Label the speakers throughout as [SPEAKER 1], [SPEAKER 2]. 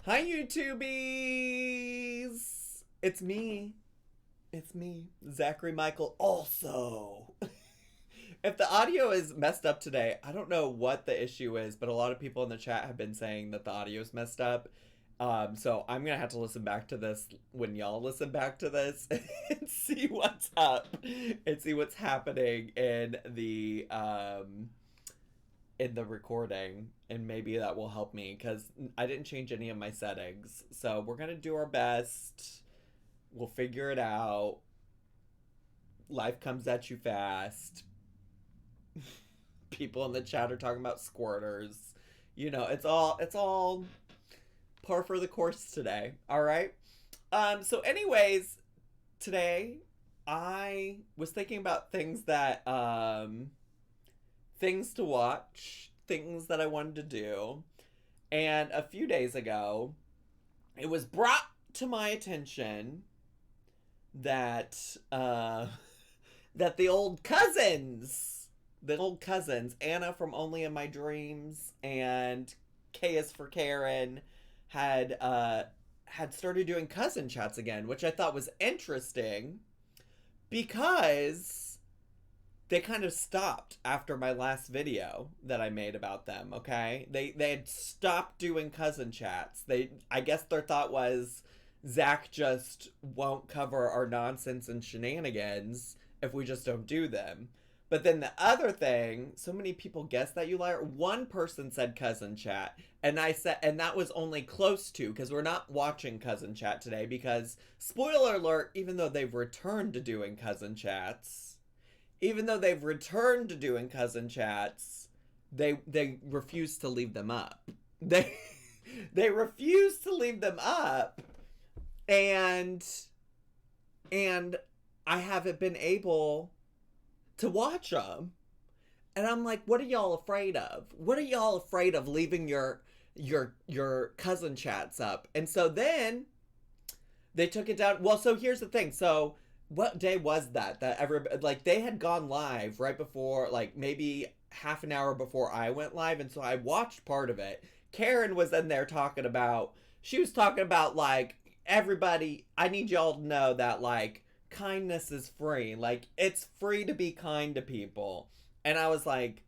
[SPEAKER 1] Hi, YouTubies! It's me. It's me, Zachary Michael. Also, if the audio is messed up today, I don't know what the issue is, but a lot of people in the chat have been saying that the audio is messed up. So I'm gonna have to listen back to this when y'all listen back to this and see what's up and see what's happening in the recording, and maybe that will help me because I didn't change any of my settings. So we're gonna do our best. We'll figure it out. Life comes at you fast. People in the chat are talking about squirters. You know, it's all par for the course today. All right. So anyways, today I was thinking about things to watch, things that I wanted to do. And a few days ago, it was brought to my attention that that the old cousins, Anna from Only in My Dreams and K is for Karen, had started doing cousin chats again, which I thought was interesting because they kind of stopped after my last video that I made about them, okay? They had stopped doing cousin chats. I guess their thought was Zach just won't cover our nonsense and shenanigans if we just don't do them. But then the other thing, so many people guessed that, you liar. One person said cousin chat, and that was only close to, because we're not watching cousin chat today because, spoiler alert, even though they've returned to doing cousin chats, they refuse to leave them up. They refuse to leave them up, and I haven't been able to watch them. And I'm like, what are y'all afraid of? What are y'all afraid of leaving your cousin chats up? And so then they took it down. Well, so here's the thing. So what day was that they had gone live right before, like maybe half an hour before I went live, and so I watched part of it. Karen was in there talking about like, everybody, I need y'all to know that, like, kindness is free. Like, it's free to be kind to people. And I was like,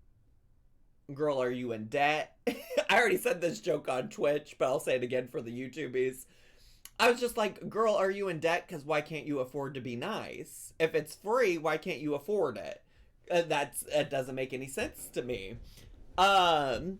[SPEAKER 1] girl, are you in debt? I already said this joke on Twitch, but I'll say it again for the YouTubies. I was just like, girl, are you in debt? Because why can't you afford to be nice? If it's free, why can't you afford it? That doesn't make any sense to me. And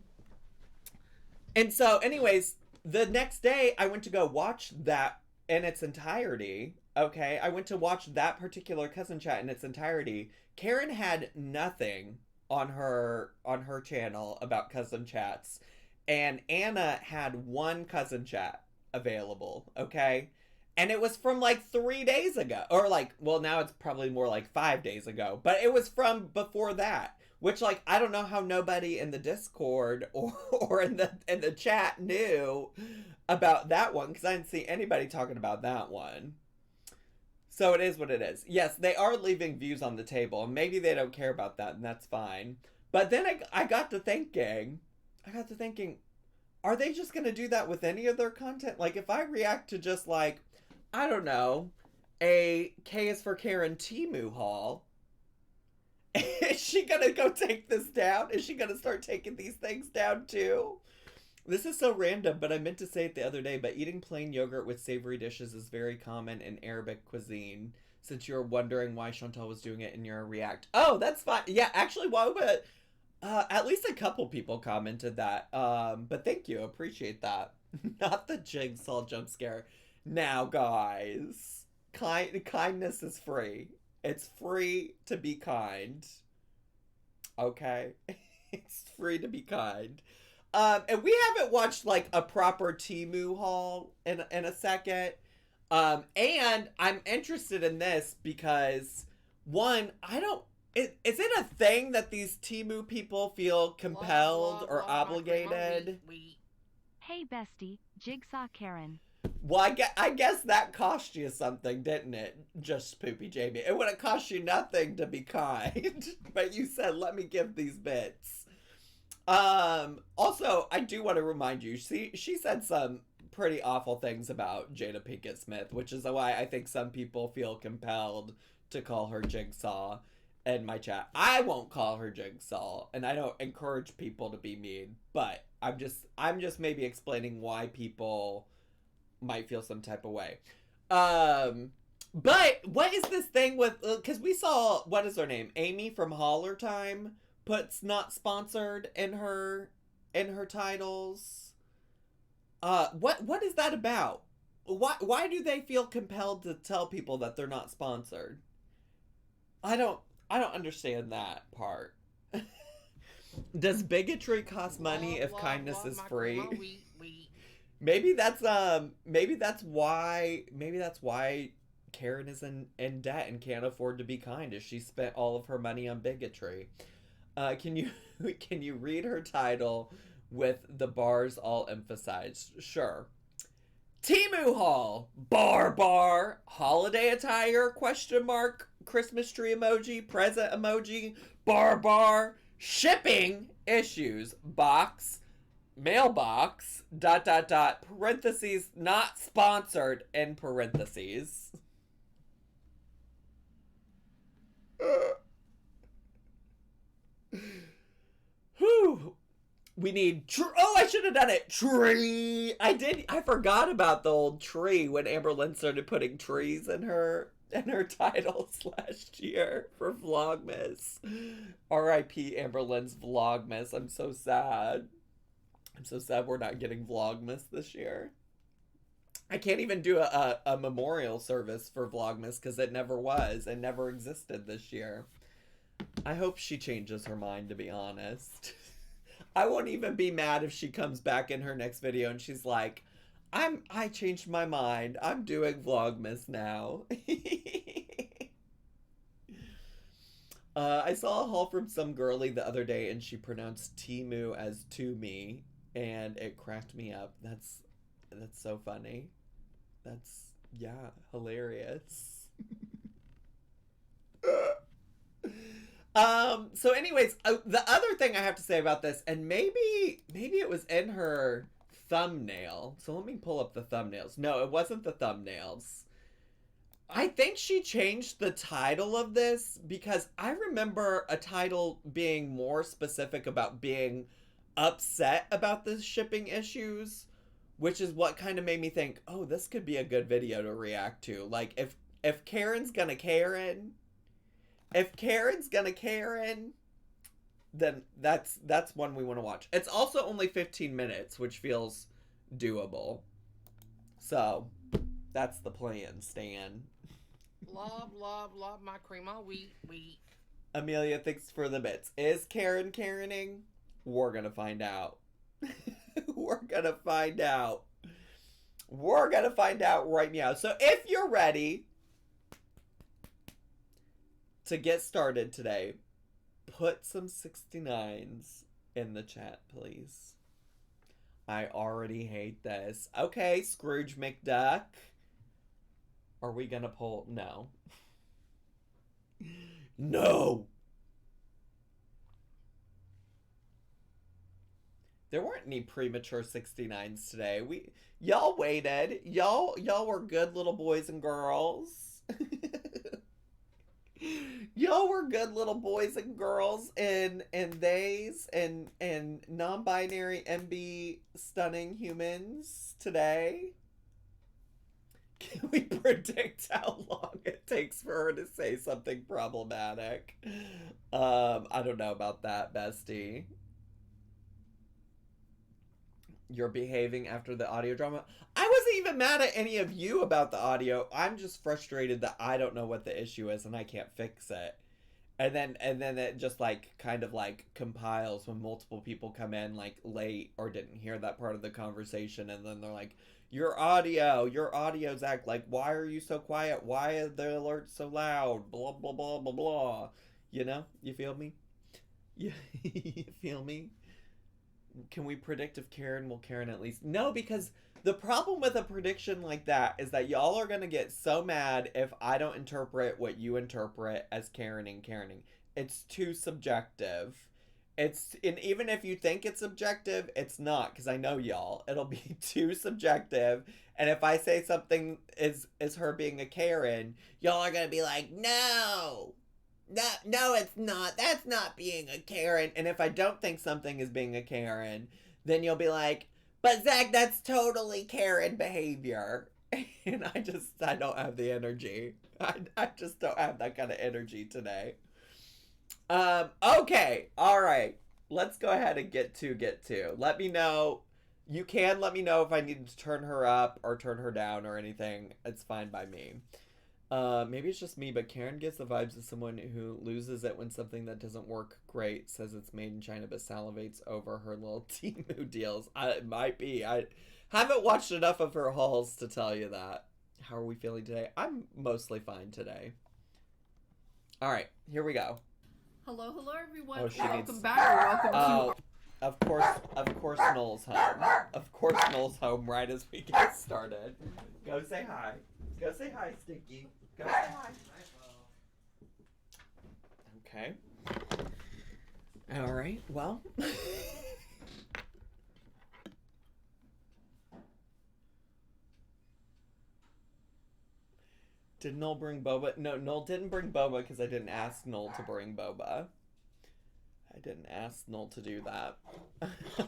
[SPEAKER 1] so, anyways, the next day, I went to go watch that in its entirety. Okay, I went to watch that particular cousin chat in its entirety. Karen had nothing on her channel about cousin chats, and Anna had one cousin chat available, okay? And it was from like 3 days ago. Or like, well, now it's probably more like 5 days ago. But it was from before that. Which, like, I don't know how nobody in the Discord or in the chat knew about that one, because I didn't see anybody talking about that one. So it is what it is. Yes, they are leaving views on the table, and maybe they don't care about that, and that's fine. But then I got to thinking, are they just going to do that with any of their content? Like, if I react to just, like, I don't know, a K is for Karen Temu haul, is she going to go take this down? Is she going to start taking these things down too? This is so random, but I meant to say it the other day, but eating plain yogurt with savory dishes is very common in Arabic cuisine, since you're wondering why Chantal was doing it in your react. Oh, that's fine. Yeah, actually, why would... at least a couple people commented that. But thank you. Appreciate that. Not the jigsaw jump scare. Now, guys, kindness is free. It's free to be kind. Okay? It's free to be kind. And we haven't watched, like, a proper Temu haul in a second. And I'm interested in this because, one, is it a thing that these Temu people feel compelled or obligated?
[SPEAKER 2] Hey bestie, Jigsaw Karen.
[SPEAKER 1] Well, I guess that cost you something, didn't it? Just Poopy Jamie. It would have cost you nothing to be kind. But you said, let me give these bits. Also, I do want to remind you, she said some pretty awful things about Jada Pinkett Smith, which is why I think some people feel compelled to call her Jigsaw in my chat. I won't call her Jigsaw, and I don't encourage people to be mean, but I'm just maybe explaining why people might feel some type of way. But what is this thing with, because we saw, what is her name? Amy from Holler Time puts not sponsored in her titles. What is that about? Why do they feel compelled to tell people that they're not sponsored? I don't understand that part. Does bigotry cost money if kindness is free? Maybe that's why Karen is in debt and can't afford to be kind, as she spent all of her money on bigotry. Can you read her title with the bars all emphasized? Sure. Temu Hall, bar, holiday attire, question mark, Christmas tree emoji, present emoji, bar, shipping issues, box, mailbox, ... parentheses, not sponsored, in parentheses. Whew. We need I should have done it. Tree. I forgot about the old tree when Amberlynn started putting trees in her titles last year for Vlogmas. R.I.P. Amberlynn's Vlogmas. I'm so sad. I'm so sad we're not getting Vlogmas this year. I can't even do a memorial service for Vlogmas because it never was and never existed this year. I hope she changes her mind, to be honest. I won't even be mad if she comes back in her next video and she's like, I changed my mind. I'm doing Vlogmas now. I saw a haul from some girly the other day and she pronounced Temu as to me, and it cracked me up. That's so funny. That's, yeah, hilarious. So anyways, the other thing I have to say about this, and maybe it was in her thumbnail. So let me pull up the thumbnails. No, it wasn't the thumbnails. I think she changed the title of this because I remember a title being more specific about being upset about the shipping issues, which is what kind of made me think, oh, this could be a good video to react to. Like, if Karen's gonna Karen, then that's one we want to watch. It's also only 15 minutes, which feels doable. So, that's the plan, Stan.
[SPEAKER 3] Love my crema, wheat.
[SPEAKER 1] Amelia, thanks for the bits. Is Karen Karening? We're gonna find out. We're gonna find out right now. So if you're ready to get started today, put some 69s in the chat, please. I already hate this. Okay, Scrooge McDuck. Are we gonna pull? No. No! There weren't any premature 69s today. Y'all waited. Y'all were good little boys and girls. Y'all were good little boys and girls and theys and non-binary MB stunning humans today. Can we predict how long it takes for her to say something problematic? I don't know about that, bestie. You're behaving after the audio drama. I wasn't even mad at any of you about the audio. I'm just frustrated that I don't know what the issue is and I can't fix it. And then it just like kind of like compiles when multiple people come in like late or didn't hear that part of the conversation, and then they're like, your audio, Zach, like, why are you so quiet? Why are the alerts so loud? Blah, blah, blah, blah, blah. You know? You feel me? You feel me? Can we predict if Karen will Karen at least? No, because the problem with a prediction like that is that y'all are going to get so mad if I don't interpret what you interpret as Karen and Karening. It's too subjective. And even if you think it's subjective, it's not, because I know y'all. It'll be too subjective. And if I say something is her being a Karen, y'all are gonna be like, no, no, it's not. That's not being a Karen. And if I don't think something is being a Karen, then you'll be like, but Zach, that's totally Karen behavior. And I don't have the energy. I just don't have that kind of energy today. Okay, all right. Let's go ahead and get to. Let me know. You can let me know if I need to turn her up or turn her down or anything. It's fine by me. Maybe it's just me, but Karen gets the vibes of someone who loses it when something that doesn't work great, says it's made in China, but salivates over her little Temu deals. It might be. I haven't watched enough of her hauls to tell you that. How are we feeling today? I'm mostly fine today. All right, here we go.
[SPEAKER 4] Hello, everyone.
[SPEAKER 1] Oh,
[SPEAKER 4] welcome back. Or welcome to.
[SPEAKER 1] Of course, Noel's home. Of course, Noel's home right as we get started. Go say hi. Go say hi, Stinky. Go say hi. Okay. All right. Well. Did Noel bring boba? No, Noel didn't bring boba because I didn't ask Noel to bring boba. I didn't ask Noel to do that.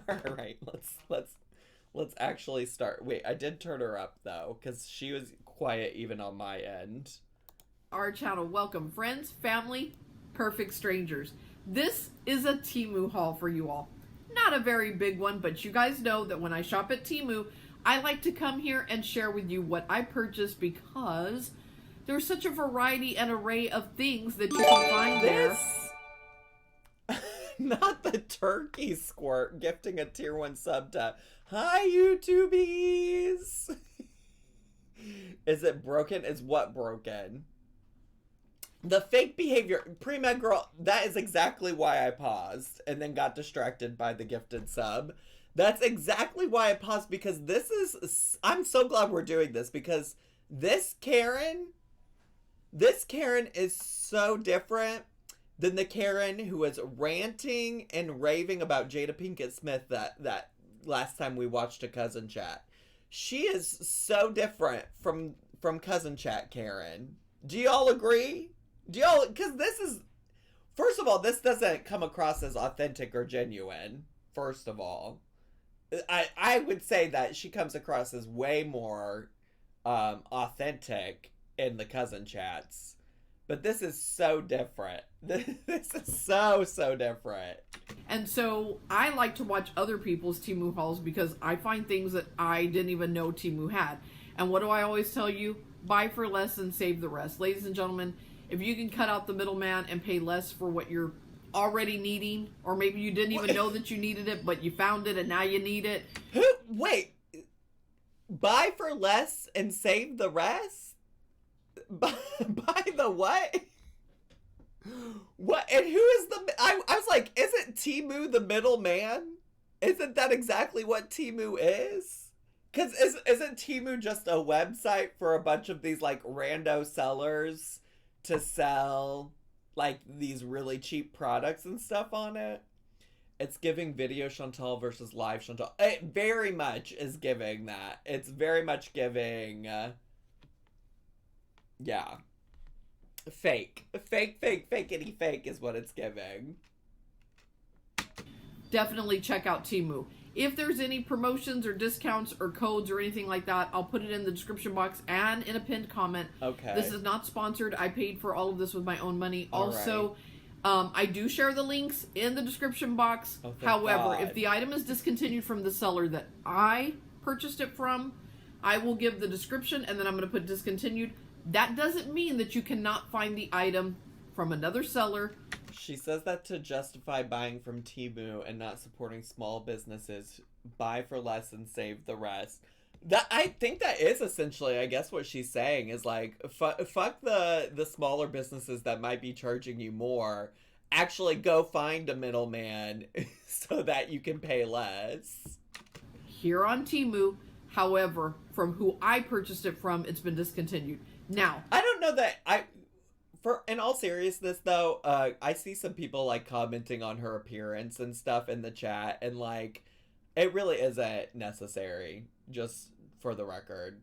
[SPEAKER 1] All right, let's actually start. Wait, I did turn her up though because she was quiet even on my end.
[SPEAKER 4] Our channel. Welcome, friends, family, perfect strangers. This is a Temu haul for you all. Not a very big one, but you guys know that when I shop at Temu, I like to come here and share with you what I purchased because there's such a variety and array of things that you can find there.
[SPEAKER 1] Not the turkey squirt gifting a tier 1 sub to hi YouTubies. Is it broken? Is what broken? The fake behavior. Pre-med girl, that is exactly why I paused and then got distracted by the gifted sub. That's exactly why I paused, because I'm so glad we're doing this, because this Karen is so different than the Karen who was ranting and raving about Jada Pinkett Smith that last time we watched a Cousin Chat. She is so different from Cousin Chat Karen. Do y'all agree? Because first of all, this doesn't come across as authentic or genuine, first of all. I would say that she comes across as way more authentic in the Cousin Chats. But this is so different. This is so different.
[SPEAKER 4] And so I like to watch other people's Temu hauls because I find things that I didn't even know Temu had. And what do I always tell you? Buy for less and save the rest. Ladies and gentlemen, if you can cut out the middleman and pay less for what you're already needing, or maybe you didn't even know that you needed it, but you found it and now you need it.
[SPEAKER 1] Wait. Buy for less and save the rest? By the what? What? And who is the... I was like, isn't Temu the middleman? Isn't that exactly what Temu is? Because isn't Temu just a website for a bunch of these, like, rando sellers to sell, like, these really cheap products and stuff on it? It's giving video Chantal versus live Chantal. It very much is giving that. It's very much giving... yeah. Fakeity fake is what it's giving.
[SPEAKER 4] Definitely check out Temu. If there's any promotions or discounts or codes or anything like that, I'll put it in the description box and in a pinned comment.
[SPEAKER 1] Okay.
[SPEAKER 4] This is not sponsored. I paid for all of this with my own money.
[SPEAKER 1] All
[SPEAKER 4] also, I do share the links in the description box.
[SPEAKER 1] Oh,
[SPEAKER 4] however,
[SPEAKER 1] God.
[SPEAKER 4] if the item is discontinued from the seller that I purchased it from, I will give the description and then I'm going to put discontinued. That doesn't mean that you cannot find the item from another seller.
[SPEAKER 1] She says that to justify buying from Temu and not supporting small businesses. Buy for less and save the rest. That, I think that is essentially, I guess, what she's saying is like, fuck the smaller businesses that might be charging you more. Actually go find a middleman so that you can pay less.
[SPEAKER 4] Here on Temu, however, from who I purchased it from, it's been discontinued. Now,
[SPEAKER 1] I don't know that in all seriousness though, I see some people like commenting on her appearance and stuff in the chat, and like it really isn't necessary, just for the record.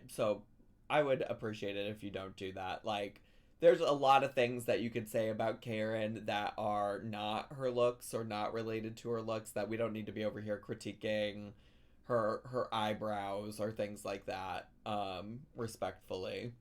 [SPEAKER 1] So I would appreciate it if you don't do that. Like, there's a lot of things that you could say about Karen that are not her looks or not related to her looks, that we don't need to be over here critiquing her eyebrows or things like that, respectfully.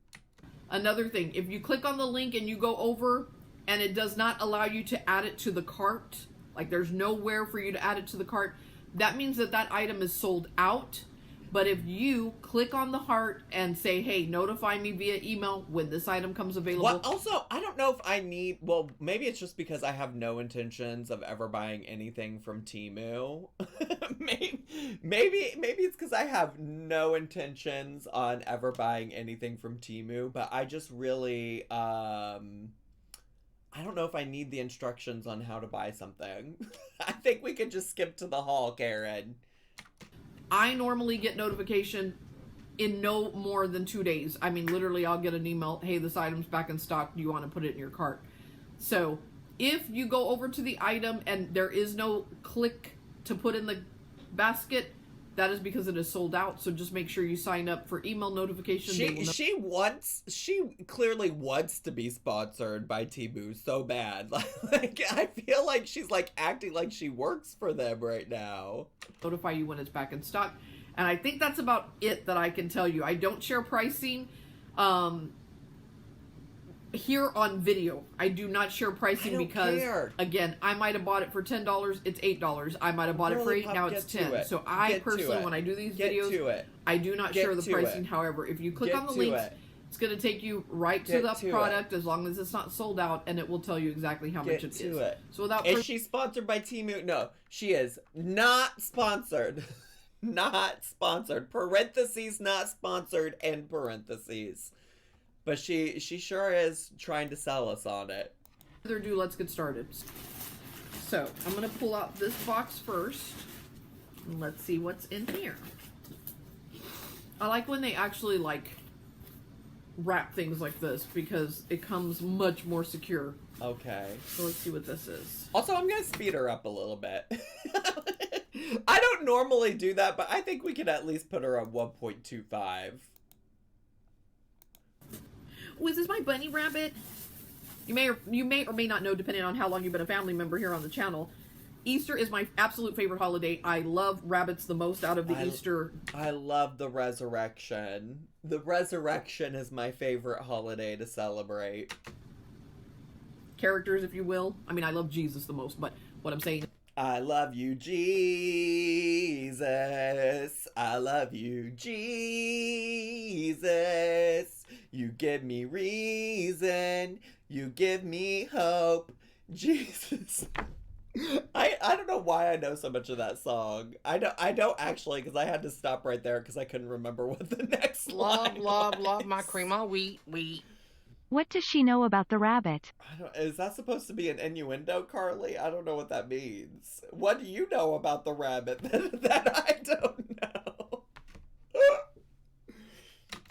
[SPEAKER 4] Another thing, if you click on the link and you go over and it does not allow you to add it to the cart, like there's nowhere for you to add it to the cart, that means that that item is sold out. But if you click on the heart and say, hey, notify me via email when this item comes available.
[SPEAKER 1] Well, also, I don't know if I need, well, maybe it's just because I have no intentions of ever buying anything from Temu. maybe it's because I have no intentions on ever buying anything from Temu, but I just really, I don't know if I need the instructions on how to buy something. I think we could just skip to the haul, Karen.
[SPEAKER 4] I normally get notification in no more than 2 days. I mean, literally, I'll get an email, hey, this item's back in stock. Do you want to put it in your cart? So if you go over to the item and there is no click to put in the basket, that is because it is sold out. So just make sure you sign up for email notifications.
[SPEAKER 1] She clearly wants to be sponsored by Temu so bad. Like, I feel like she's like acting like she works for them right now.
[SPEAKER 4] Notify you when it's back in stock. And I think that's about it that I can tell you. I don't share pricing here on video. I do not share pricing because, again, I might have bought it for $10, it's $8. I might have bought it for $8, now it's $10. So I personally, when I do these videos, I do not share the pricing. However, if you click on the links, it's going to take you right to the product as long as it's not sold out, and it will tell you exactly how much it is. So without
[SPEAKER 1] is she sponsored by Temu? No, she is not sponsored. Not sponsored. Parentheses, not sponsored, and parentheses. But she sure is trying to sell us on it.
[SPEAKER 4] Further ado, let's get started. So I'm going to pull out this box first. And let's see what's in here. I like when they actually like wrap things like this because it comes much more secure.
[SPEAKER 1] Okay.
[SPEAKER 4] So let's see what this is.
[SPEAKER 1] Also, I'm going to speed her up a little bit. I don't normally do that, but I think we could at least put her on 1.25.
[SPEAKER 4] Oh, is this my bunny rabbit? You may or may not know, depending on how long you've been a family member here on the channel, Easter is my absolute favorite holiday. I love rabbits the most out of the Easter.
[SPEAKER 1] I love the resurrection. The resurrection is my favorite holiday to celebrate.
[SPEAKER 4] Characters, if you will. I mean, I love Jesus the most, but what I'm saying...
[SPEAKER 1] I love you, Jesus. I love you, Jesus. You give me reason. You give me hope. Jesus. I don't know why I know so much of that song. I don't actually, because I had to stop right there because I couldn't remember what the next line was.
[SPEAKER 3] Love my cream of wheat.
[SPEAKER 2] What does she know about the rabbit?
[SPEAKER 1] Is that supposed to be an innuendo, Carly? I don't know what that means. What do you know about the rabbit that I don't know?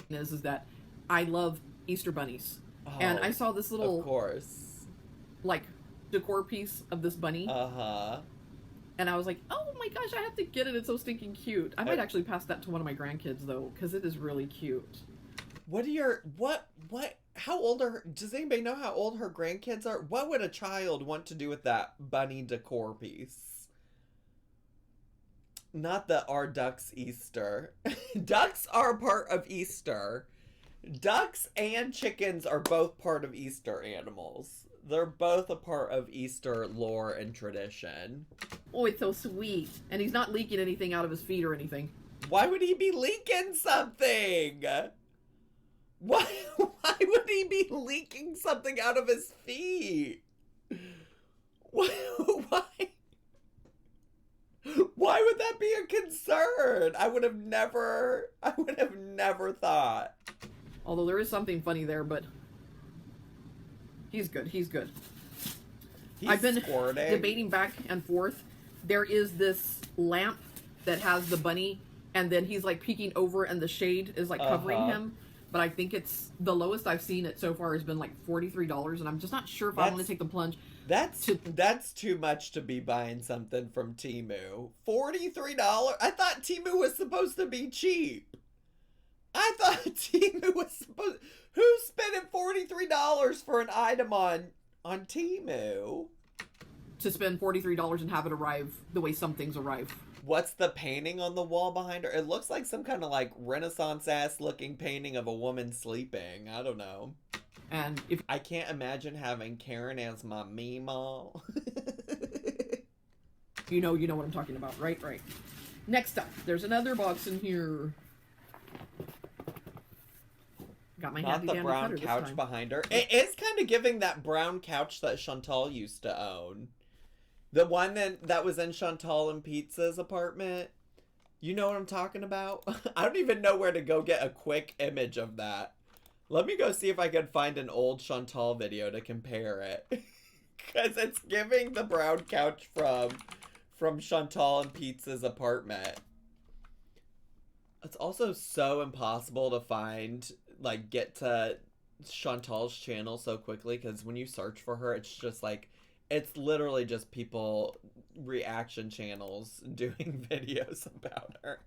[SPEAKER 4] Is that I love Easter bunnies. And I saw this little...
[SPEAKER 1] Of course.
[SPEAKER 4] Like, decor piece of this bunny.
[SPEAKER 1] Uh-huh.
[SPEAKER 4] And I was like, oh my gosh, I have to get it. It's so stinking cute. I might actually pass that to one of my grandkids, though, because it is really cute.
[SPEAKER 1] How old are does anybody know how old her grandkids are? What would a child want to do with that bunny decor piece? Not the Our Ducks Easter. Ducks are a part of Easter. Ducks and chickens are both part of Easter animals. They're both a part of Easter lore and tradition.
[SPEAKER 4] Oh, it's so sweet. And he's not leaking anything out of his feet or anything.
[SPEAKER 1] Why would he be leaking something? Why would he be leaking something out of his feet? Why would that be a concern? I would have never thought.
[SPEAKER 4] Although there is something funny there, but he's good. I've been debating back and forth. There is this lamp that has the bunny, and then he's like peeking over and the shade is like covering him. but I think it's the lowest I've seen it so far has been like $43, and I'm just not sure if I want to take the plunge.
[SPEAKER 1] That's too much to be buying something from Temu. $43? I thought Temu was supposed to be cheap. I thought Temu was supposed... Who's spending $43 for an item on Temu?
[SPEAKER 4] To spend $43 and have it arrive the way some things arrive.
[SPEAKER 1] What's the painting on the wall behind her? It looks like some kind of like Renaissance-ass looking painting of a woman sleeping. I don't know.
[SPEAKER 4] And if
[SPEAKER 1] I can't imagine having Karen as my Meemaw.
[SPEAKER 4] you know what I'm talking about, right? Right. Next up, there's another box in here. Got my
[SPEAKER 1] Not the brown couch behind her. It is kind of giving that brown couch that Chantal used to own. The one that was in Chantal and Pizza's apartment. You know what I'm talking about? I don't even know where to go get a quick image of that. Let me go see if I can find an old Chantal video to compare it. Because it's giving the brown couch from Chantal and Pizza's apartment. It's also so impossible to find, like, get to Chantal's channel so quickly. Because when you search for her, it's just like... It's literally just people, reaction channels, doing videos about her.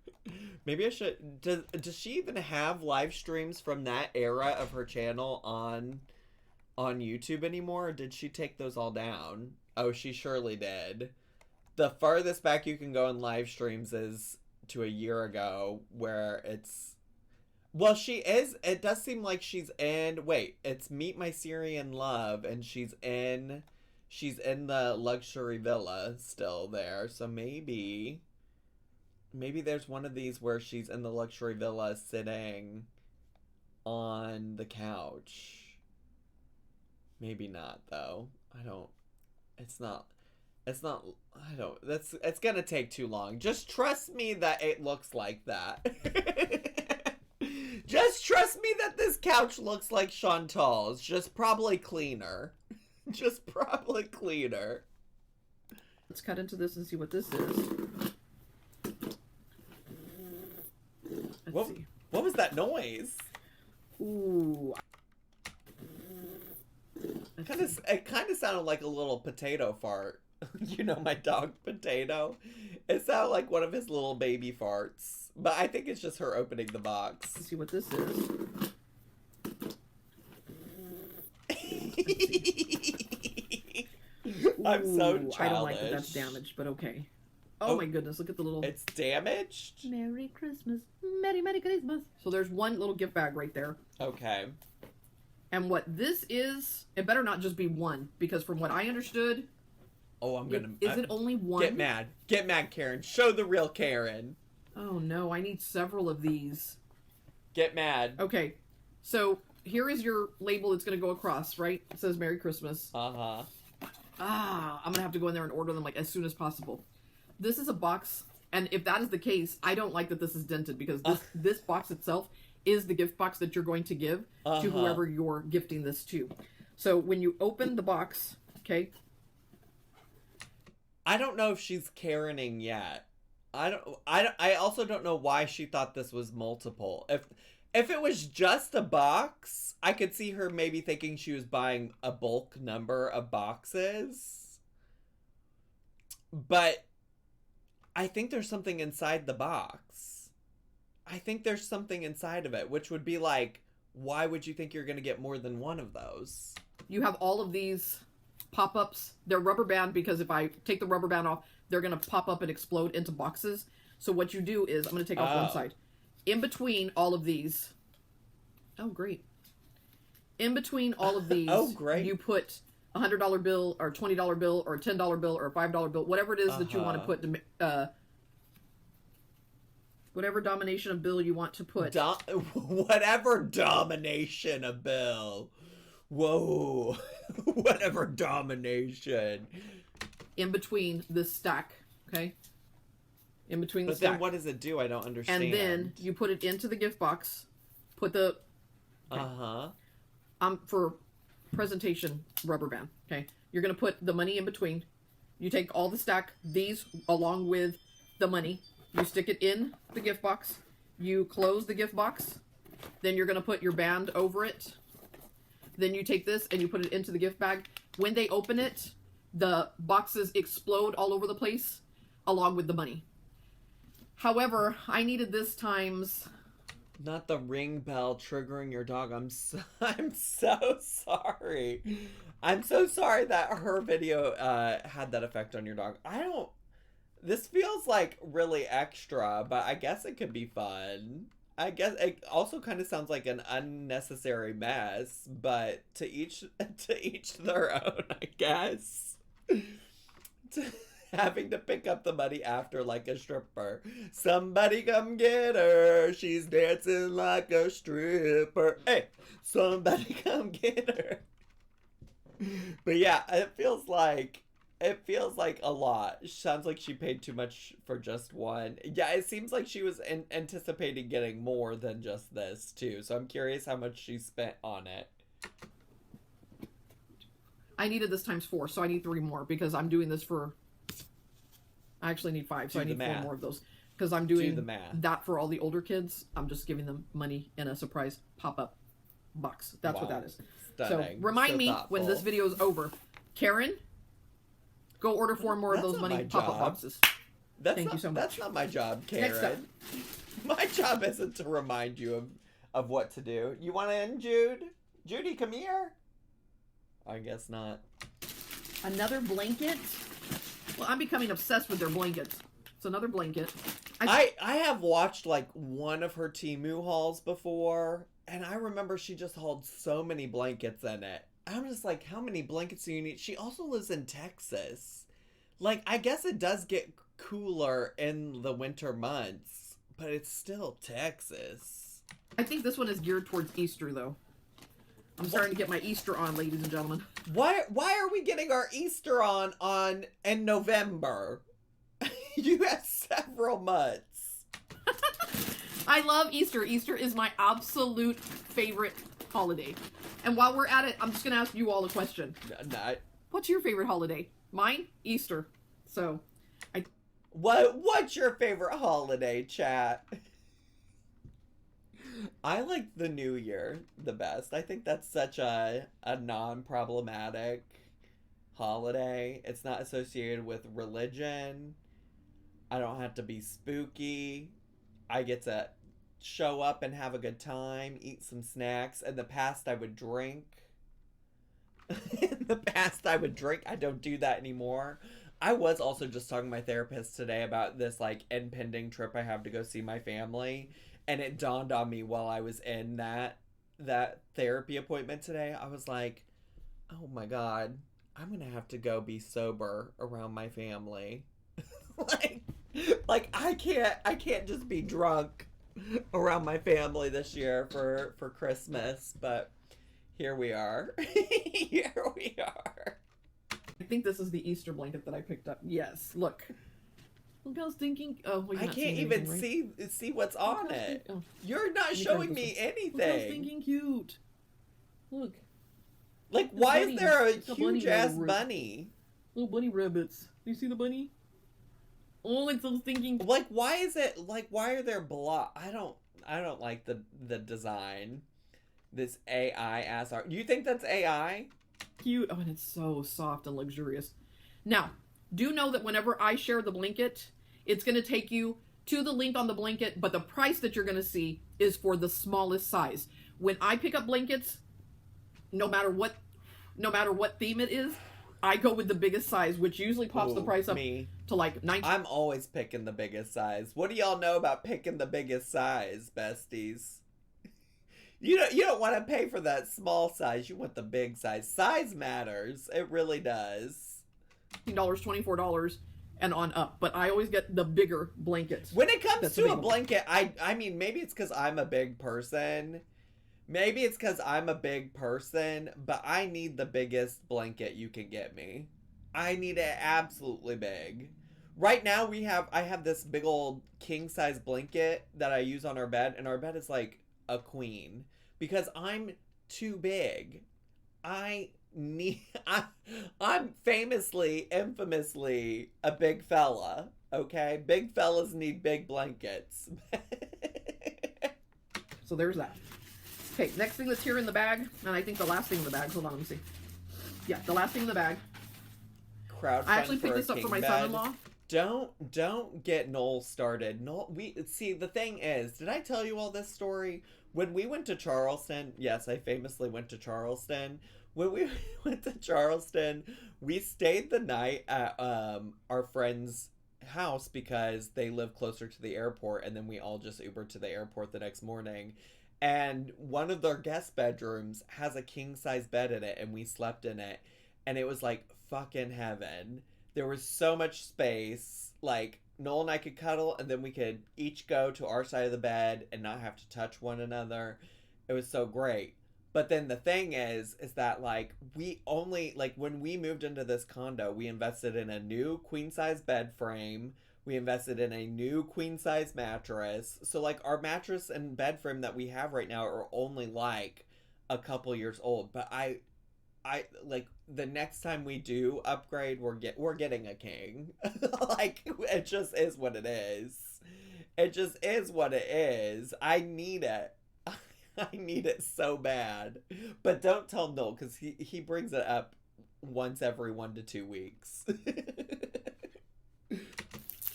[SPEAKER 1] Maybe I should... Does she even have live streams from that era of her channel on YouTube anymore? Or did she take those all down? Oh, she surely did. The farthest back you can go in live streams is to a year ago, where it's... Well, she is... It does seem like she's in... Wait, it's Meet My Syrian Love, and she's in the luxury villa still there, so maybe there's one of these where she's in the luxury villa sitting on the couch. Maybe not, though. It's gonna take too long. Just trust me that it looks like that. Just trust me that this couch looks like Chantal's, just probably cleaner. Just probably cleaner.
[SPEAKER 4] Let's cut into this and see what this is. Let's see.
[SPEAKER 1] What was that noise?
[SPEAKER 4] Ooh.
[SPEAKER 1] It kind of sounded like a little potato fart. You know, my dog Potato. It sounded like one of his little baby farts. But I think it's just her opening the box.
[SPEAKER 4] Let's see what this is.
[SPEAKER 1] I'm so childish.
[SPEAKER 4] I don't like that that's damaged, but okay. Oh my goodness, look at the little...
[SPEAKER 1] It's damaged?
[SPEAKER 4] Merry Christmas. Merry Christmas. So there's one little gift bag right there.
[SPEAKER 1] Okay.
[SPEAKER 4] And what this is, it better not just be one, because from what I understood...
[SPEAKER 1] Oh, I'm gonna...
[SPEAKER 4] Is it only one?
[SPEAKER 1] Get mad. Get mad, Karen. Show the real Karen.
[SPEAKER 4] Oh no, I need several of these.
[SPEAKER 1] Get mad.
[SPEAKER 4] Okay, so here is your label that's going to go across, right? It says Merry Christmas.
[SPEAKER 1] Uh-huh.
[SPEAKER 4] I'm going to have to go in there and order them like as soon as possible. This is a box, and if that is the case, I don't like that this is dented, because this box itself is the gift box that you're going to give to whoever you're gifting this to. So when you open the box, okay?
[SPEAKER 1] I don't know if she's Karening yet. I also don't know why she thought this was multiple. If it was just a box, I could see her maybe thinking she was buying a bulk number of boxes. But I think there's something inside the box. I think there's something inside of it, which would be like, why would you think you're going to get more than one of those?
[SPEAKER 4] You have all of these pop-ups. They're rubber band, because if I take the rubber band off, they're going to pop up and explode into boxes. So what you do is, I'm going to take off one side. In between all of these... Oh, great. In between all of these,
[SPEAKER 1] oh, great.
[SPEAKER 4] You put a $100 bill, or a $20 bill, or a $10 bill, or a $5 bill, whatever it is that you want to put... whatever domination of bill you want to put.
[SPEAKER 1] Whatever domination of bill. Whoa. Whatever domination.
[SPEAKER 4] In between this stack, okay? In between the
[SPEAKER 1] stack. But then what does it do? I don't understand.
[SPEAKER 4] And then you put it into the gift box. Put the... Okay. For presentation rubber band, okay? You're going to put the money in between. You take all the stack, these along with the money. You stick it in the gift box. You close the gift box. Then you're going to put your band over it. Then you take this and you put it into the gift bag. When they open it, the boxes explode all over the place along with the money. However, I needed this times...
[SPEAKER 1] Not the ring bell triggering your dog. I'm so sorry. I'm so sorry that her video had that effect on your dog. This feels like really extra, but I guess it could be fun. I guess it also kind of sounds like an unnecessary mess, but to each their own, I guess. Having to pick up the money after like a stripper. Somebody come get her. She's dancing like a stripper. Hey, somebody come get her. But yeah, it feels like a lot. Sounds like she paid too much for just one. Yeah, it seems like she was anticipating getting more than just this too. So I'm curious how much she spent on it.
[SPEAKER 4] I needed this times 4, so I need 3 more because I'm doing this for... I actually need 5, so I need 4 more of those. Because I'm doing that for all the older kids. I'm just giving them money in a surprise pop-up box. That's what that is.
[SPEAKER 1] Stunning.
[SPEAKER 4] So remind me when this video is over. Karen, go order 4 more of those money pop-up boxes. Thank you so much.
[SPEAKER 1] That's not my job, Karen. My job isn't to remind you of what to do. You want in, Jude? Judy, come here. I guess not.
[SPEAKER 4] Another blanket? Well, I'm becoming obsessed with their blankets. It's another blanket.
[SPEAKER 1] I have watched like one of her Temu hauls before, and I remember she just hauled so many blankets in it. I'm just like, how many blankets do you need? She also lives in Texas. Like, I guess it does get cooler in the winter months, but it's still Texas.
[SPEAKER 4] I think this one is geared towards Easter, though. I'm starting to get my Easter on, ladies and gentlemen.
[SPEAKER 1] Why are we getting our Easter on in November? You have several months.
[SPEAKER 4] I love Easter. Easter is my absolute favorite holiday. And while we're at it, I'm just going to ask you all a question. What's your favorite holiday? Mine? Easter. So,
[SPEAKER 1] What's your favorite holiday, chat? I like the New Year the best. I think that's such a non-problematic holiday. It's not associated with religion. I don't have to be spooky. I get to show up and have a good time, eat some snacks. In the past, I would drink. I don't do that anymore. I was also just talking to my therapist today about this like impending trip I have to go see my family. And it dawned on me while I was in that therapy appointment today. I was like, oh my God, I'm going to have to go be sober around my family. like I can't just be drunk around my family this year for Christmas, but here we are. Here we are.
[SPEAKER 4] I think this is the Easter blanket that I picked up. Yes, look. Look how stinking. Oh, well,
[SPEAKER 1] I can't even see what's on it. Oh. You're not showing me anything.
[SPEAKER 4] Look how stinking cute. Look.
[SPEAKER 1] Like, why is there a huge ass bunny?
[SPEAKER 4] Little bunny rabbits. Do you see the bunny? Oh, it's so stinking.
[SPEAKER 1] Like, why is it like? Why are there I don't like the design. This AI ass art. Do you think that's AI?
[SPEAKER 4] Cute. Oh, and it's so soft and luxurious. Now, do know that whenever I share the blanket, it's going to take you to the link on the blanket, but the price that you're going to see is for the smallest size. When I pick up blankets, no matter what theme it is, I go with the biggest size, which usually pops the price up to like 19.
[SPEAKER 1] I'm always picking the biggest size. What do y'all know about picking the biggest size, besties? You don't want to pay for that small size. You want the big size. Size matters. It really does.
[SPEAKER 4] $18, $24, and on up. But I always get the bigger blankets.
[SPEAKER 1] When it comes to a blanket, I mean, maybe it's because I'm a big person. But I need the biggest blanket you can get me. I need it absolutely big. Right now, I have this big old king-size blanket that I use on our bed, and our bed is like a queen. Because I'm too big. I'm infamously a big fella, okay? Big fellas need big blankets.
[SPEAKER 4] So there's that. Okay, next thing that's here in the bag, and I think the last thing in the bag. Hold on, let me see. Yeah, the last thing in the bag.
[SPEAKER 1] Crowdfund
[SPEAKER 4] I actually picked
[SPEAKER 1] for
[SPEAKER 4] this
[SPEAKER 1] a
[SPEAKER 4] up for my
[SPEAKER 1] king bed.
[SPEAKER 4] son-in-law.
[SPEAKER 1] Don't get Noel started. Noel, see, the thing is, did I tell you all this story? When we went to Charleston, yes, I famously went to Charleston. When we went to Charleston, we stayed the night at our friend's house because they live closer to the airport, and then we all just Ubered to the airport the next morning. And one of their guest bedrooms has a king-size bed in it, and we slept in it. And it was like fucking heaven. There was so much space. Like, Noel and I could cuddle, and then we could each go to our side of the bed and not have to touch one another. It was so great. But then the thing is that, like, we only, like, when we moved into this condo, we invested in a new queen-size bed frame. We invested in a new queen-size mattress. So, like, our mattress and bed frame that we have right now are only, like, a couple years old. But I like, the next time we do upgrade, we're getting a king. Like, it just is what it is. It just is what it is. I need it. I need it so bad. But don't tell Noel, because he brings it up once every 1 to 2 weeks.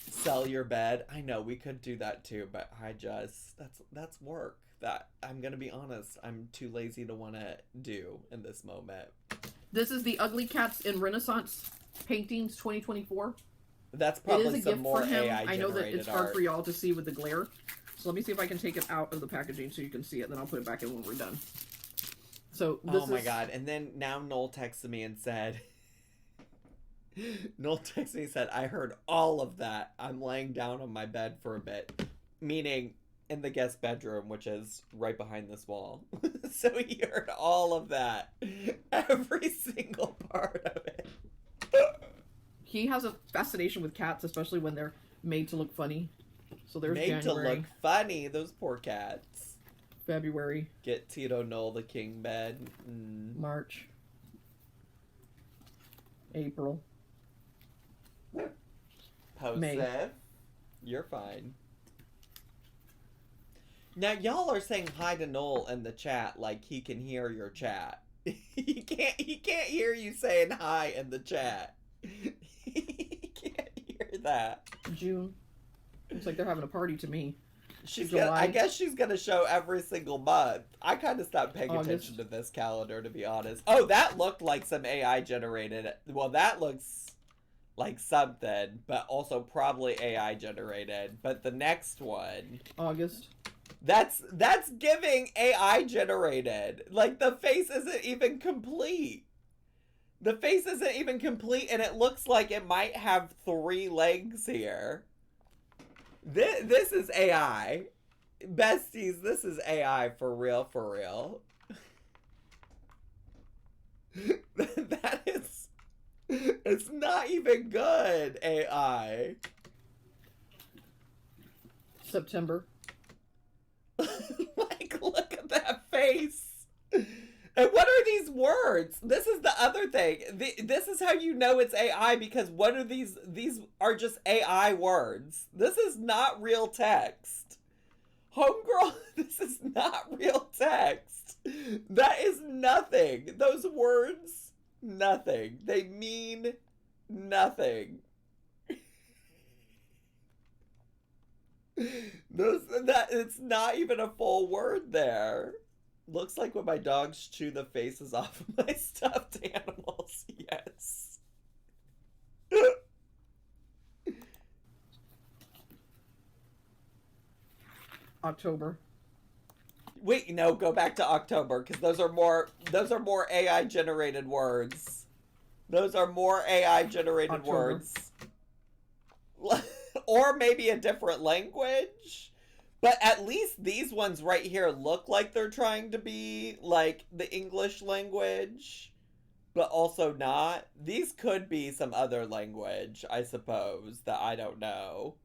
[SPEAKER 1] Sell your bed. I know we could do that too, but that's work that, I'm gonna be honest, I'm too lazy to want to do in this moment.
[SPEAKER 4] This is the Ugly Cats in Renaissance Paintings 2024.
[SPEAKER 1] That's
[SPEAKER 4] It
[SPEAKER 1] probably
[SPEAKER 4] is a
[SPEAKER 1] some
[SPEAKER 4] gift
[SPEAKER 1] more
[SPEAKER 4] for him.
[SPEAKER 1] AI
[SPEAKER 4] I know that
[SPEAKER 1] generated
[SPEAKER 4] it's hard
[SPEAKER 1] art.
[SPEAKER 4] for y'all to see with the glare. So let me see if I can take it out of the packaging so you can see it. Then I'll put it back in when we're done. So this
[SPEAKER 1] Oh my god! And then now Noel texted me and said, I heard all of that. I'm laying down on my bed for a bit, meaning in the guest bedroom, which is right behind this wall. So he heard all of that, every single part of it.
[SPEAKER 4] He has a fascination with cats, especially when they're made to look funny. So there's
[SPEAKER 1] Made
[SPEAKER 4] January,
[SPEAKER 1] to look funny, those poor cats.
[SPEAKER 4] February,
[SPEAKER 1] Get Tito Noel the king bed.
[SPEAKER 4] March, April, May.
[SPEAKER 1] Posef, you're fine. Now y'all are saying hi to Noel in the chat like he can hear your chat. He can't hear you saying hi in the chat. He can't hear that.
[SPEAKER 4] June. Looks like they're having a party to me.
[SPEAKER 1] I guess she's gonna show every single month. I kind of stopped paying
[SPEAKER 4] August.
[SPEAKER 1] attention to this calendar, to be honest. Oh, that looked like some AI generated. Well, that looks like something, but also probably AI generated. But the next one,
[SPEAKER 4] August.
[SPEAKER 1] that's giving AI generated. Like, the face isn't even complete. The face isn't even complete, and it looks like it might have 3 legs here. This is AI. Besties, this is AI for real, for real. That is... It's not even good, AI.
[SPEAKER 4] September.
[SPEAKER 1] Like, look at that face. And what are these words? This is the other thing. This is how you know it's AI, because what are these? These are just AI words. This is not real text. Homegirl, this is not real text. That is nothing. Those words, nothing. They mean nothing. It's not even a full word there. Looks like when my dogs chew the faces off of my stuffed animals. Yes.
[SPEAKER 4] October.
[SPEAKER 1] Wait, no, go back to October, because those are more AI generated words. Those are more AI generated
[SPEAKER 4] October.
[SPEAKER 1] words. Or maybe a different language. But at least these ones right here look like they're trying to be like the English language, but also not. These could be some other language, I suppose, that I don't know.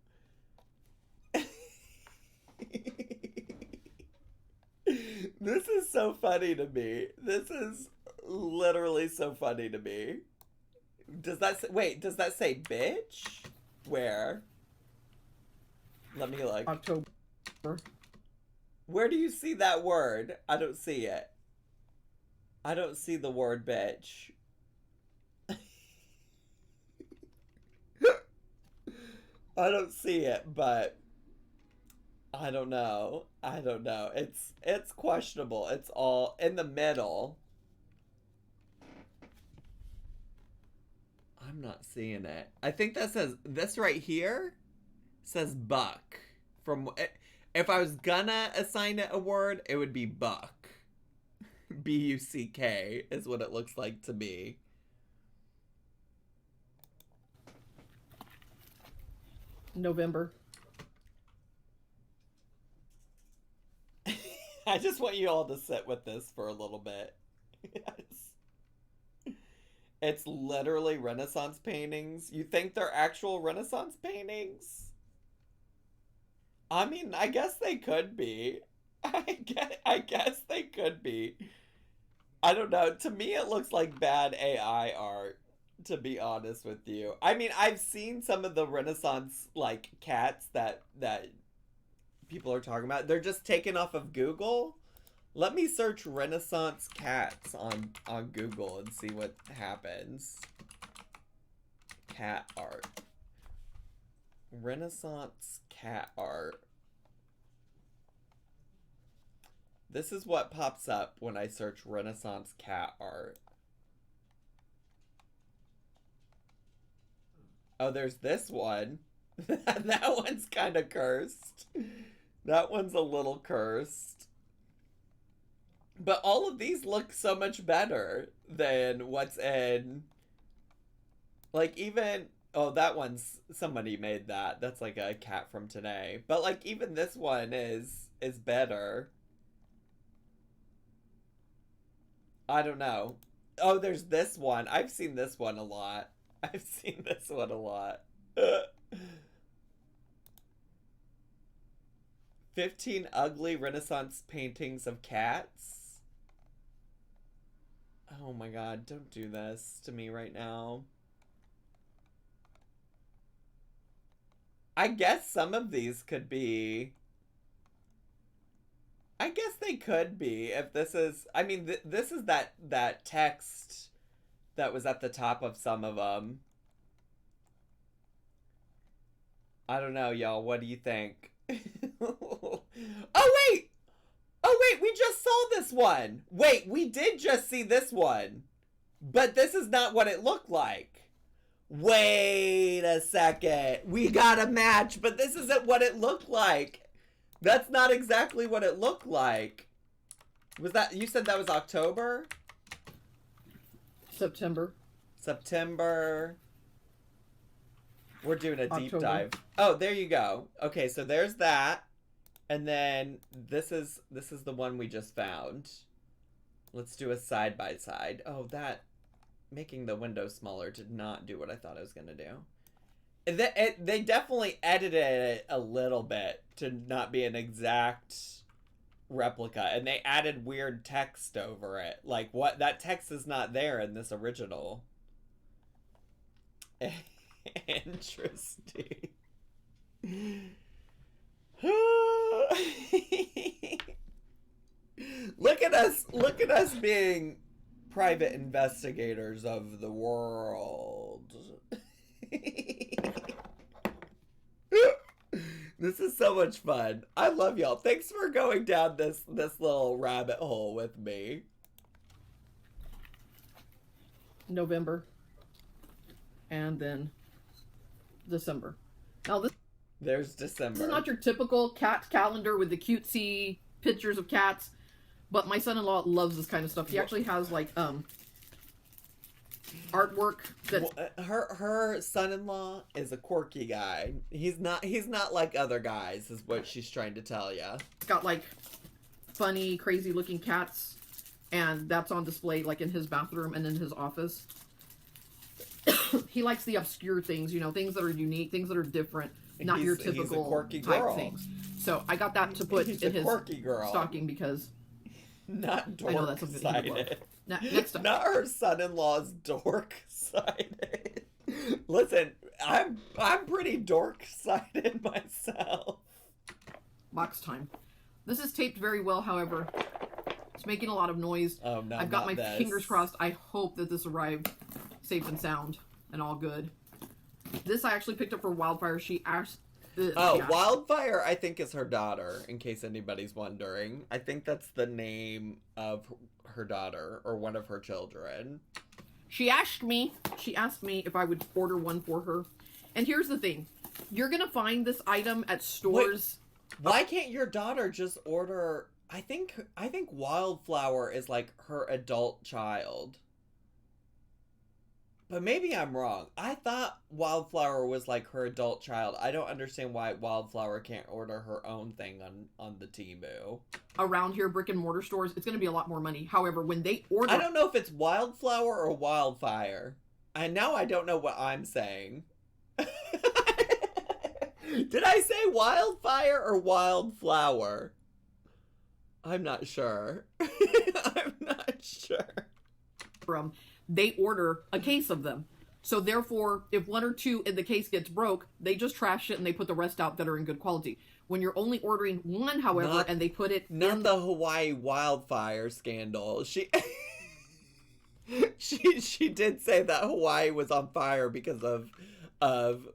[SPEAKER 1] This is so funny to me. This is literally so funny to me. Does that say, wait, does that say bitch? Where? Let me look.
[SPEAKER 4] October.
[SPEAKER 1] Where do you see that word? I don't see it. I don't see the word bitch. I don't see it, but I don't know. I don't know. It's questionable. It's all in the middle. I'm not seeing it. I think that says, this right here says buck. From, if I was gonna assign it a word, it would be buck. B-U-C-K is what it looks like to me.
[SPEAKER 4] November.
[SPEAKER 1] I just want you all to sit with this for a little bit. Yes. It's literally Renaissance paintings. You think they're actual Renaissance paintings? I mean, I guess they could be. I guess they could be. I don't know. To me, it looks like bad AI art, to be honest with you. I mean, I've seen some of the Renaissance, like, cats that people are talking about. They're just taken off of Google. Let me search Renaissance cats on Google and see what happens. Cat art. Renaissance cat art. This is what pops up when I search Renaissance cat art. Oh, there's this one. That one's kind of cursed. That one's a little cursed. But all of these look so much better than what's in... Like, even... Oh, that one's... Somebody made that. That's like a cat from today. But, like, even this one is better. I don't know. Oh, there's this one. I've seen this one a lot. I've seen this one a lot. 15 ugly Renaissance paintings of cats. Oh my god, don't do this to me right now. I guess some of these could be... I guess they could be, if this is... I mean, this is that text that was at the top of some of them. I don't know, y'all. What do you think? Oh, wait! Oh, wait, we just saw this one! Wait, we did just see this one. But this is not what it looked like. Wait a second. We got a match, but this isn't what it looked like. That's not exactly what it looked like. Was that... You said that was October?
[SPEAKER 4] September.
[SPEAKER 1] September. We're doing a deep
[SPEAKER 4] October.
[SPEAKER 1] dive. Oh, there you go. Okay, so there's that. And then this is the one we just found. Let's do a side by side. Oh, that... Making the window smaller did not do what I thought it was going to do. They definitely edited it a little bit to not be an exact replica. And they added weird text over it. Like, what? That text is not there in this original. Interesting. Look at us being private investigators of the world. This is so much fun. I love y'all. Thanks for going down this little rabbit hole with me.
[SPEAKER 4] November. And then December. Now
[SPEAKER 1] There's December.
[SPEAKER 4] this is not your typical cat calendar with the cutesy pictures of cats, but my son-in-law loves this kind of stuff. He actually has like artwork that
[SPEAKER 1] her son-in-law is a quirky guy. He's not like other guys, is what she's trying to tell you.
[SPEAKER 4] got like funny, crazy looking cats, and that's on display like in his bathroom and in his office. He likes the obscure things, you know, things that are unique, things that are different, not your typical
[SPEAKER 1] he's a quirky
[SPEAKER 4] type
[SPEAKER 1] girl.
[SPEAKER 4] things. So I got that to put
[SPEAKER 1] He's
[SPEAKER 4] in
[SPEAKER 1] a
[SPEAKER 4] his
[SPEAKER 1] quirky girl.
[SPEAKER 4] stocking because
[SPEAKER 1] Not
[SPEAKER 4] I know that's something that he would
[SPEAKER 1] dork-sided.
[SPEAKER 4] love. Next up.
[SPEAKER 1] Not her son-in-law's dork-sided. Listen, I'm pretty dork-sided myself.
[SPEAKER 4] Box time. This is taped very well, however. It's making a lot of noise.
[SPEAKER 1] Oh, no,
[SPEAKER 4] I've got my
[SPEAKER 1] not this.
[SPEAKER 4] fingers crossed. I hope that this arrived safe and sound and all good. This I actually picked up for Wildfire. She asked...
[SPEAKER 1] Wildfire, I think, is her daughter, in case anybody's wondering. I think that's the name of her daughter, or one of her children.
[SPEAKER 4] She asked me if I would order one for her. And here's the thing. You're going to find this item at stores.
[SPEAKER 1] Wait, why can't your daughter just order... I think Wildflower is like her adult child. But maybe I'm wrong. I thought Wildflower was like her adult child. I don't understand why Wildflower can't order her own thing on the Temu.
[SPEAKER 4] Around here, brick and mortar stores, it's going to be a lot more money. However, when they order...
[SPEAKER 1] I don't know if it's Wildflower or Wildfire. And now I don't know what I'm saying. Did I say Wildfire or Wildflower? I'm not sure. I'm not sure.
[SPEAKER 4] They order a case of them. So therefore, if one or two in the case gets broke, they just trash it and they put the rest out that are in good quality. When you're only ordering one, however, and they put it
[SPEAKER 1] not in the Hawaii wildfire scandal. She did say that Hawaii was on fire because of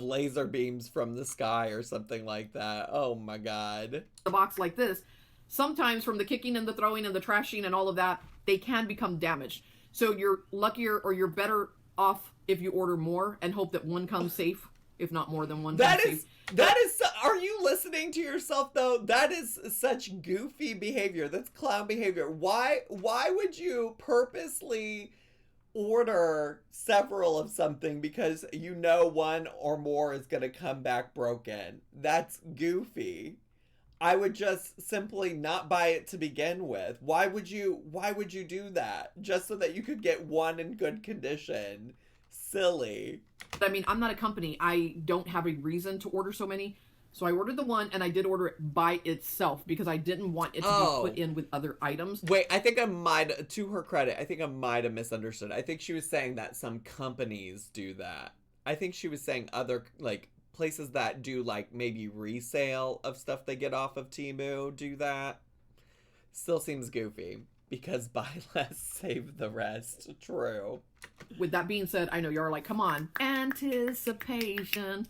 [SPEAKER 1] laser beams from the sky or something like that. Oh my God.
[SPEAKER 4] The box like this, sometimes from the kicking and the throwing and the trashing and all of that, they can become damaged. So you're luckier or you're better off if you order more and hope that one comes safe, if not more than one comes safe.
[SPEAKER 1] Are you listening to yourself though? That is such goofy behavior. That's clown behavior. Why would you purposely order several of something because you know one or more is going to come back broken? That's goofy. I would just simply not buy it to begin with. Why would you do that? Just so that you could get one in good condition. Silly.
[SPEAKER 4] I mean, I'm not a company. I don't have a reason to order so many. So I ordered the one, and I did order it by itself because I didn't want it to be put in with other items.
[SPEAKER 1] Wait, I think I might, to her credit, I think I might have misunderstood. I think she was saying that some companies do that. I think she was saying other, like, places that do, like, maybe resale of stuff they get off of Temu do that. Still seems goofy, because buy less, save the rest. True.
[SPEAKER 4] With that being said, I know you're like, come on. Anticipation.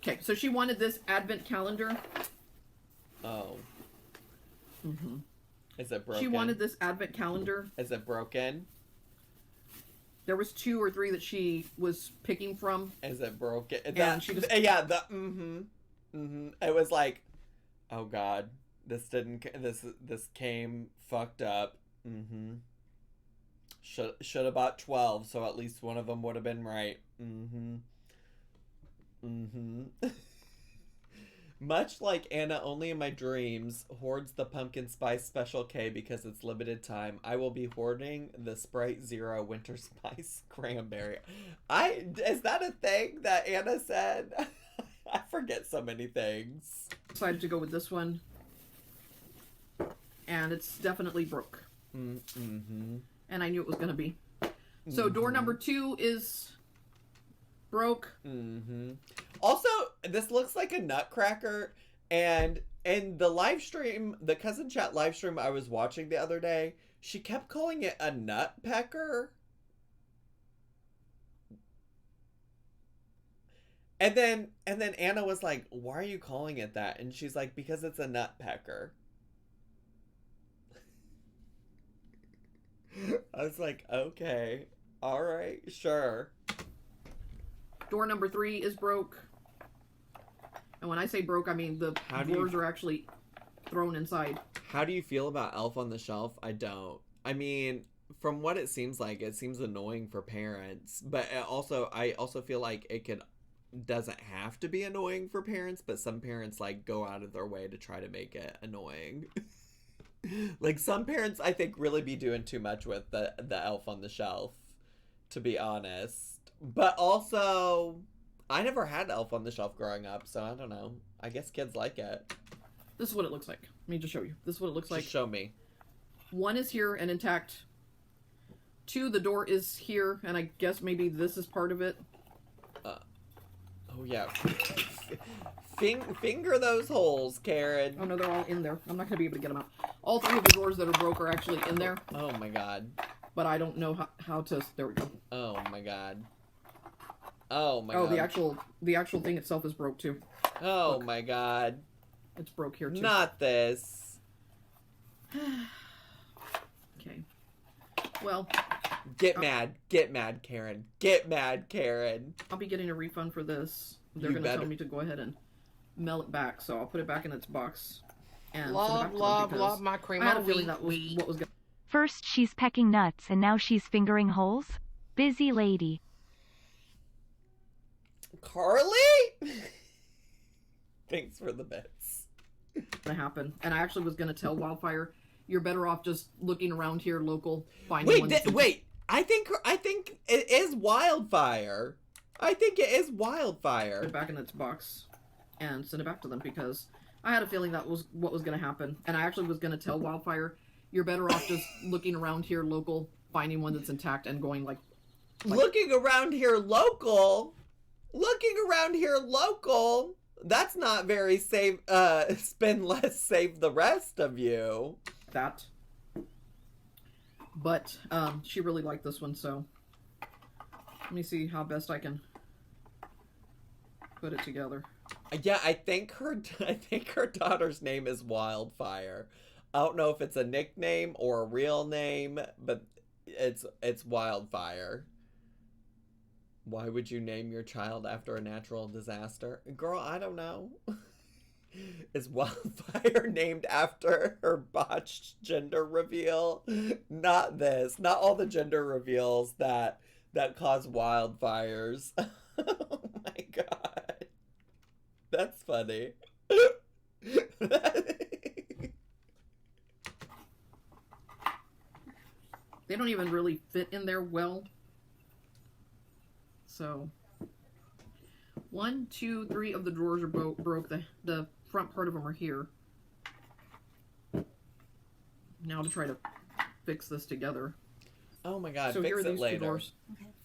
[SPEAKER 4] Okay, so she wanted this advent calendar.
[SPEAKER 1] Oh.
[SPEAKER 4] Mm-hmm.
[SPEAKER 1] Is it broken?
[SPEAKER 4] She wanted this advent calendar.
[SPEAKER 1] Is it broken?
[SPEAKER 4] There was 2 or 3 that she was picking from.
[SPEAKER 1] Is it broken?
[SPEAKER 4] And she just...
[SPEAKER 1] Yeah, it was like, oh God, this came fucked up. Should have bought 12, so at least one of them would have been right. Much like Anna only in my dreams hoards the pumpkin spice special K because it's limited time, I will be hoarding the Sprite Zero winter spice cranberry. Is that a thing that Anna said? I forget so many things.
[SPEAKER 4] Decided to go with this one. And it's definitely broke. And I knew it was going to be. So door number 2 is broke.
[SPEAKER 1] Also, this looks like a nutcracker, and in the live stream, the cousin chat live stream I was watching the other day, she kept calling it a nutpecker. And then Anna was like, "Why are you calling it that?" And she's like, "Because it's a nutpecker." I was like, "Okay, all right, sure."
[SPEAKER 4] Door number 3 is broke. And when I say broke, I mean the doors are actually thrown inside.
[SPEAKER 1] How do you feel about Elf on the Shelf? I don't. I mean, from what it seems like, it seems annoying for parents. But I also feel like doesn't have to be annoying for parents, but some parents, like, go out of their way to try to make it annoying. Like, some parents, I think, really be doing too much with the Elf on the Shelf, to be honest. But also, I never had Elf on the Shelf growing up, so I don't know. I guess kids like it.
[SPEAKER 4] This is what it looks like. Let me just show you. This is what it looks like.
[SPEAKER 1] Just show me.
[SPEAKER 4] 1 is here and intact. 2, the door is here, and I guess maybe this is part of it.
[SPEAKER 1] Oh, yeah. Finger those holes, Karen.
[SPEAKER 4] Oh no, they're all in there. I'm not gonna be able to get them out. All three of the drawers that are broke are actually in there.
[SPEAKER 1] Oh my god.
[SPEAKER 4] But I don't know how to. There we go.
[SPEAKER 1] Oh my god. Oh my
[SPEAKER 4] god.
[SPEAKER 1] Oh,
[SPEAKER 4] the actual thing itself is broke too.
[SPEAKER 1] Oh
[SPEAKER 4] Look.
[SPEAKER 1] my god.
[SPEAKER 4] It's broke here too.
[SPEAKER 1] Not this.
[SPEAKER 4] Okay. Well.
[SPEAKER 1] Get mad, Karen. Get mad, Karen.
[SPEAKER 4] I'll be getting a refund for this. They're
[SPEAKER 1] You
[SPEAKER 4] gonna
[SPEAKER 1] better.
[SPEAKER 4] tell me to go ahead and mail it back, so I'll put it back in its box. And
[SPEAKER 3] Love, love my cream.
[SPEAKER 4] I had a feeling that was what was going.
[SPEAKER 2] First she's pecking nuts and now she's fingering holes? Busy lady.
[SPEAKER 1] Carly? Thanks for the bits.
[SPEAKER 4] to happen. And I actually was going to tell Wildfire, you're better off just looking around here local, finding
[SPEAKER 1] Wait,
[SPEAKER 4] one.
[SPEAKER 1] wait. I think it is Wildfire. I think it is Wildfire.
[SPEAKER 4] Put it back in its box and send it back to them because I had a feeling that was what was going to happen. And I actually was going to tell Wildfire, you're better off just looking around here local, finding one that's intact and going like
[SPEAKER 1] looking around here local. Looking around here local. That's not very save. Spend less, save the rest of you.
[SPEAKER 4] that. But she really liked this one, so let me see how best I can put it together.
[SPEAKER 1] Yeah, I think her daughter's name is Wildfire. I don't know if it's a nickname or a real name, but it's Wildfire. Why would you name your child after a natural disaster? Girl, I don't know. Is Wildfire named after her botched gender reveal? Not this. Not all the gender reveals that cause wildfires. Oh my god. That's funny.
[SPEAKER 4] They don't even really fit in there well. So, 1, 2, 3 of the drawers are broke. The front part of them are here. Now to try to fix this together.
[SPEAKER 1] Oh my god,
[SPEAKER 4] So
[SPEAKER 1] fix
[SPEAKER 4] here are
[SPEAKER 1] it
[SPEAKER 4] these
[SPEAKER 1] later.
[SPEAKER 4] 2 drawers.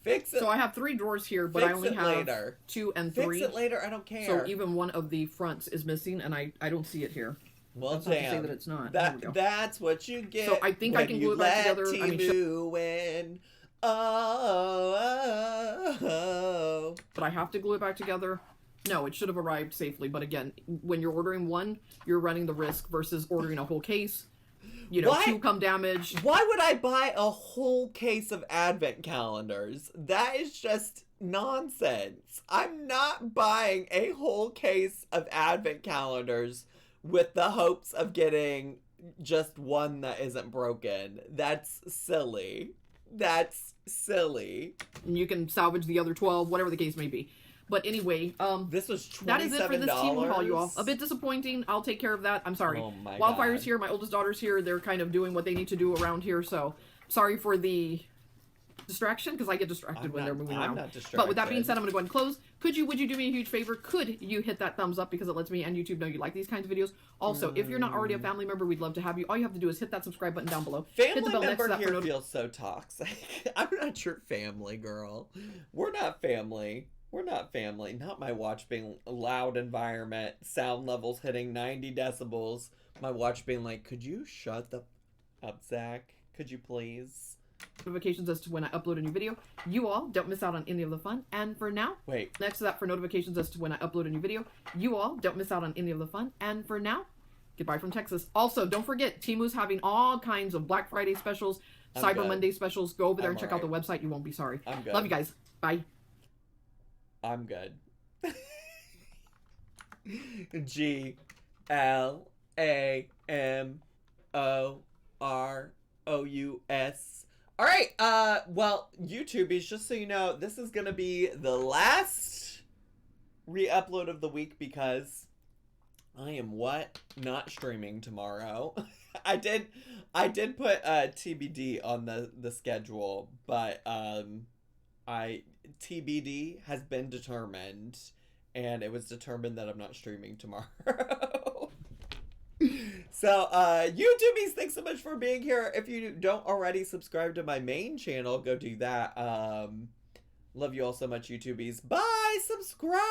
[SPEAKER 1] Fix it.
[SPEAKER 4] So I have 3 drawers here, but I
[SPEAKER 1] Fix
[SPEAKER 4] only
[SPEAKER 1] it
[SPEAKER 4] have
[SPEAKER 1] later.
[SPEAKER 4] 2 and
[SPEAKER 1] Fix
[SPEAKER 4] 3.
[SPEAKER 1] it later, I don't care.
[SPEAKER 4] So even one of the fronts is missing, and I don't see it here.
[SPEAKER 1] Well,
[SPEAKER 4] That's not to say
[SPEAKER 1] damn.
[SPEAKER 4] that it's not. There we go.
[SPEAKER 1] That's what you get.
[SPEAKER 4] So I think I can glue it back together. I mean,
[SPEAKER 1] Timu in. Oh.
[SPEAKER 4] But I have to glue it back together. No, it should have arrived safely. But again, when you're ordering one, you're running the risk versus ordering a whole case. You know,
[SPEAKER 1] Why?
[SPEAKER 4] 2 come damaged.
[SPEAKER 1] Why would I buy a whole case of advent calendars? That is just nonsense. I'm not buying a whole case of advent calendars with the hopes of getting just one that isn't broken. That's silly. That's silly.
[SPEAKER 4] And you can salvage the other 12, whatever the case may be. But anyway,
[SPEAKER 1] This was $27.
[SPEAKER 4] that is it for this Temu haul, you all. A bit disappointing. I'll take care of that. I'm sorry.
[SPEAKER 1] Oh my
[SPEAKER 4] Wildfire's
[SPEAKER 1] God.
[SPEAKER 4] here. My oldest daughter's here. They're kind of doing what they need to do around here. So sorry for the distraction because I get distracted when they're moving
[SPEAKER 1] I'm
[SPEAKER 4] around.
[SPEAKER 1] not distracted.
[SPEAKER 4] But with that being said, I'm going to go ahead and close. Would you do me a huge favor? Could you hit that thumbs up because it lets me and YouTube know you like these kinds of videos? Also, if you're not already a family member, we'd love to have you. All you have to do is hit that subscribe button down below.
[SPEAKER 1] Family
[SPEAKER 4] hit the bell next
[SPEAKER 1] member
[SPEAKER 4] to that
[SPEAKER 1] here
[SPEAKER 4] for
[SPEAKER 1] feels so toxic. I'm not your family, girl. We're not family. We're not family. Not my watch being a loud environment, sound levels hitting 90 decibels. My watch being like, could you shut the up, Zach? Could you please?
[SPEAKER 4] notifications as to when I upload a new video. You all don't miss out on any of the fun. And for now,
[SPEAKER 1] Wait.
[SPEAKER 4] next to that for notifications as to when I upload a new video. You all don't miss out on any of the fun. And for now, goodbye from Texas. Also, don't forget, Temu's having all kinds of Black Friday specials,
[SPEAKER 1] I'm
[SPEAKER 4] Cyber
[SPEAKER 1] good.
[SPEAKER 4] Monday specials. Go over there
[SPEAKER 1] I'm
[SPEAKER 4] and check out the
[SPEAKER 1] alright.
[SPEAKER 4] website. You won't be sorry.
[SPEAKER 1] I'm good.
[SPEAKER 4] Love you guys. Bye.
[SPEAKER 1] I'm good. GLAMOROUS. All right. Well, YouTubies, just so you know, this is gonna be the last re-upload of the week because I am not streaming tomorrow. I did put TBD on the schedule, but TBD has been determined, and it was determined that I'm not streaming tomorrow. So, YouTubies, thanks so much for being here. If you don't already subscribe to my main channel, go do that. Love you all so much, YouTubies. Bye! Subscribe!